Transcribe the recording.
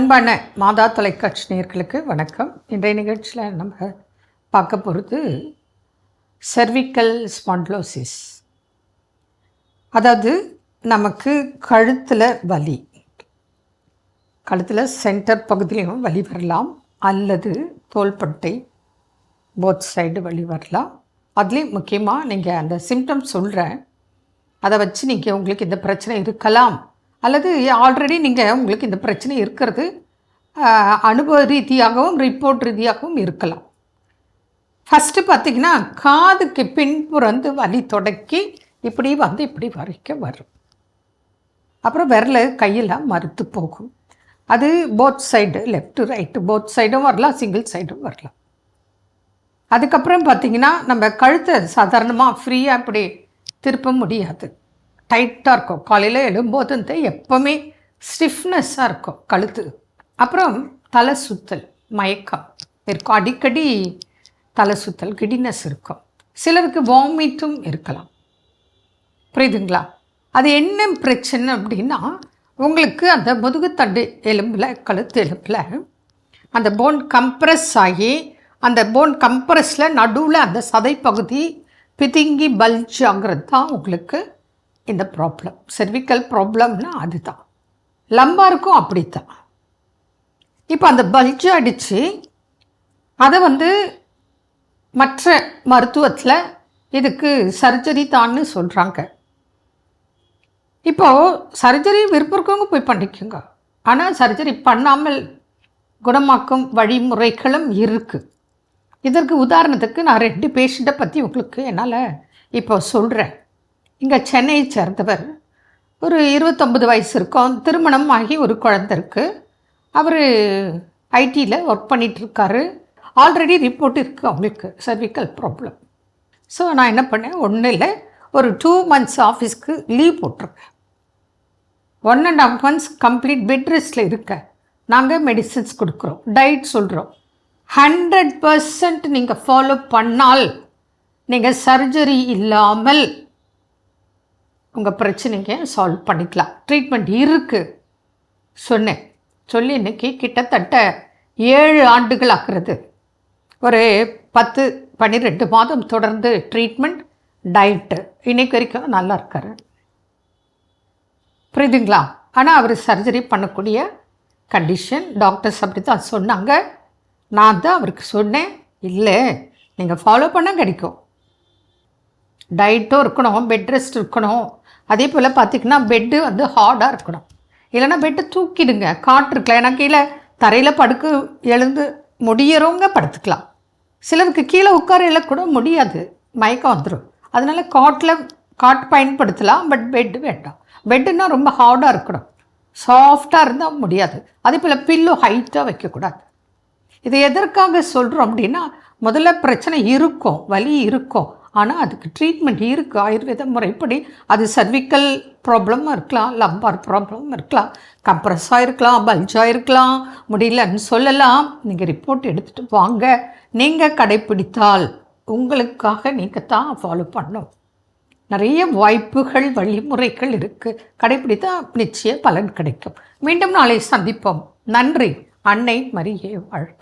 அன்பான மாதா தொலைக்காட்சி நேயர்களுக்கு வணக்கம். இன்றைய நிகழ்ச்சியில் நம்ம பார்க்க போகிறது செர்விக்கல் ஸ்பாண்டிலோசிஸ். அதாவது நமக்கு கழுத்தில் வலி, கழுத்தில் சென்டர் பகுதியிலையும் வலி வரலாம், அல்லது தோள்பட்டை போத் சைடு வலி வரலாம். அதுலேயும் முக்கியமாக நீங்கள் அந்த சிம்டம்ஸ் சொல்கிறேன், அதை வச்சு நீங்கள் உங்களுக்கு இந்த பிரச்சனை இருக்கலாம், அல்லது ஆல்ரெடி நீங்கள் உங்களுக்கு இந்த பிரச்சனை இருக்கிறது அனுபவ ரீதியாகவும் ரிப்போர்ட் ரீதியாகவும் இருக்கலாம். ஃபஸ்ட்டு பார்த்திங்கன்னா காதுக்கு பின்புறந்து வலி தொடக்கி இப்படி வந்து இப்படி வரைக்கும் வரும். அப்புறம் விரல் கையில் மறுத்து போகும். அது both side, left right both சைடும் வரலாம், சிங்கிள் சைடும் வரலாம். அதுக்கப்புறம் பார்த்திங்கன்னா நம்ம கழுத்தை சாதாரணமாக ஃப்ரீயாக இப்படி திருப்ப முடியாது, டைட்டாக இருக்கும். காலையில் எழும்போது வந்து எப்போவுமே ஸ்டிஃப்னஸ்ஸாக இருக்கும் கழுத்து. அப்புறம் தலை சுத்தல், மயக்கம் இருக்கும், அடிக்கடி தலை சுத்தல், கிடினஸ் இருக்கும். சிலருக்கு வாமிட்டும் இருக்கலாம். புரியுதுங்களா? அது என்ன பிரச்சனை அப்படின்னா, உங்களுக்கு அந்த முதுகுத்தண்டு எலும்பில், கழுத்து எலும்பில் அந்த போன் கம்ப்ரெஸ் ஆகி, அந்த போன் கம்ப்ரெஸில் நடுவில் அந்த சதைப்பகுதி பிதுங்கி பல்ஜ் ஆகிறது தான் உங்களுக்கு இந்த ப்ராப்ளம். செர்விக்கல் ப்ராப்ளம்னா அதுதான். லம்பாருக்கும் அப்படித்தான். இப்போ அந்த பல்ஜ் அடித்து அதை வந்து மற்ற மருத்துவத்தில் இதுக்கு சர்ஜரி தான்னு சொல்கிறாங்க. இப்போது சர்ஜரி விருப்பம் இருக்கவங்க போய் பண்ணிக்கோங்க, ஆனால் சர்ஜரி பண்ணாமல் குணமாக்கும் வழிமுறைகளும் இருக்குது. இதற்கு உதாரணத்துக்கு நான் 2 பேஷண்ட்டை பற்றி உங்களுக்கு என்னால் இப்போ சொல்கிறேன். இங்கே சென்னையை சேர்ந்தவர், ஒரு 29 வயசு இருக்கும், திருமணம் ஆகி ஒரு குழந்தை இருக்குது. அவர் ஐடியில் ஒர்க் பண்ணிகிட்ருக்காரு. ஆல்ரெடி ரிப்போர்ட் இருக்குது அவங்களுக்கு செர்விக்கல் ப்ராப்ளம். ஸோ நான் என்ன பண்ணேன், ஒன்றும் இல்லை, ஒரு 2 months ஆஃபீஸ்க்கு லீவ் போட்டிருக்கேன். 1.5 months கம்ப்ளீட் பெட் ரெஸ்ட்டில் இருக்க. நாங்கள் மெடிசன்ஸ் கொடுக்குறோம், டயட் சொல்கிறோம். 100% நீங்கள் ஃபாலோ பண்ணால் நீங்கள் சர்ஜரி இல்லாமல் உங்கள் பிரச்சனைக்கு சால்வ் பண்ணிக்கலாம். ட்ரீட்மெண்ட் இருக்குது சொன்னேன். சொல்லி இன்றைக்கி கிட்டத்தட்ட 7 ஆண்டுகள் ஆகிறது. ஒரு 10-12 மாதம் தொடர்ந்து ட்ரீட்மெண்ட், டயட்டு, இன்றைக்கு வரைக்கும் நல்லா இருக்கார். புரியுதுங்களா? ஆனால் அவர் சர்ஜரி பண்ணக்கூடிய கண்டிஷன், டாக்டர்ஸ் அப்படி தான் சொன்னாங்க. நான் தான் அவருக்கு சொன்னேன், இல்லை நீங்கள் ஃபாலோ பண்ணால் கிடைக்கும், டயட்டும் இருக்கணும், பெட் ரெஸ்ட் இருக்கணும். அதே போல் பார்த்திங்கன்னா பெட்டு வந்து ஹார்டாக இருக்கணும், இல்லைனா பெட்டை தூக்கிடுங்க, காட்டிருக்கலாம். ஏன்னா கீழே தரையில் படுக்க எழுந்து முடியறவங்க படுத்துக்கலாம். சிலருக்கு கீழே உட்கார கூட முடியாது, மயக்கம் வந்துடும். அதனால் காட் பயன்படுத்தலாம், பட் பெட்டு வேண்டாம். பெட்டுன்னா ரொம்ப ஹார்டாக இருக்கணும், சாஃப்டாக இருந்தால் முடியாது. அதே போல் பில்லோ ஹைட்டாக வைக்கக்கூடாது. இது எதற்காக சொல்கிறோம் அப்படின்னா, முதல்ல பிரச்சனை இருக்கும், வலி இருக்கும், ஆனால் அதுக்கு ட்ரீட்மெண்ட் இருக்குது ஆயுர்வேத முறைப்படி. அது சர்விக்கல் ப்ராப்ளமாக இருக்கலாம், லம்பார் ப்ராப்ளம் இருக்கலாம், கம்ப்ரெஸ்ஸாக இருக்கலாம், பல்ஜாக இருக்கலாம், முடியலன்னு சொல்லலாம். நீங்கள் ரிப்போர்ட் எடுத்துகிட்டு வாங்க. நீங்கள் கடைப்பிடித்தால் உங்களுக்காக நீங்கள் தான் ஃபாலோ பண்ணணும். நிறைய வாய்ப்புகள், வழிமுறைகள் இருக்குது, கடைப்பிடித்தா நிச்சய பலன் கிடைக்கும். மீண்டும் நாளை சந்திப்போம். நன்றி. அன்னை மரியே வாழ்க.